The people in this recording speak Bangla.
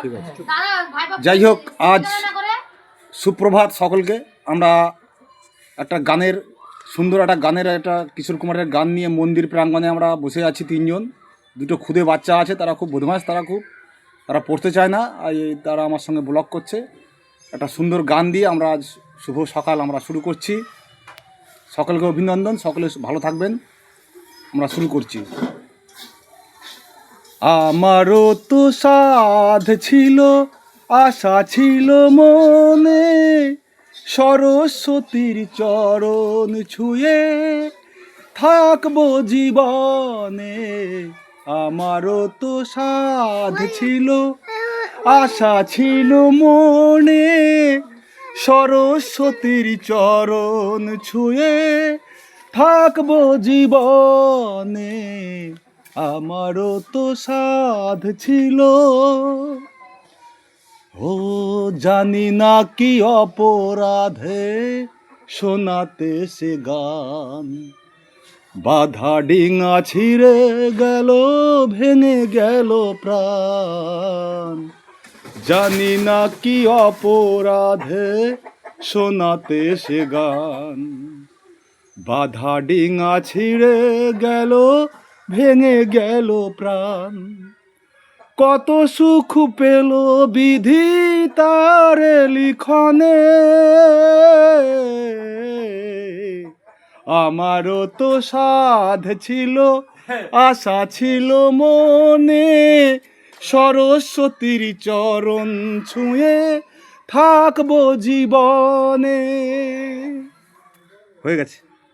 ঠিক আছে। যাই হোক, আজ সুপ্রভাত সকলকে। আমরা একটা গানের সুন্দর একটা কিশোর কুমারের গান নিয়ে মন্দির প্রাঙ্গণে আমরা বসে আছি। তিনজন, দুটো খুদে বাচ্চা আছে, তারা খুব বদমাশ, তারা পড়তে চায় না, তারা আমার সঙ্গে ব্লগ করছে। একটা সুন্দর গান দিয়ে আমরা আজ শুভ সকাল আমরা শুরু করছি। সকলকে অভিনন্দন, সকলে ভালো থাকবেন। আমরা শুরু করছি। আমারও তো সাধ ছিল, আশা ছিল মনে, সরস্বতীর চরণ ছুঁয়ে থাকবো জীবনে। আমারও তো সাধ ছিল, আশা ছিল মনে, সরস্বতীর চরণ ছুঁয়ে থাকবো জীবনে। আমারও তো সাধ ছিল। ও জানি না কি অপরাধে শোনাতে সে গান, বাধা ডিঙা ছিঁড়ে গেল, ভেঙে গেল প্রাণ। জানি না কি অপরাধে শোনাতে সে গান, বাধা ডিঙা ছিঁড়ে গেল, ভেঙে গেল প্রাণ। কত সুখ পেল বিধি তার লিখনে, আমারও তো সাধ ছিল, আশা ছিল মনে, সরস্বতীর চরণ ছুঁয়ে থাকবো জীবনে। হয়ে গেছে।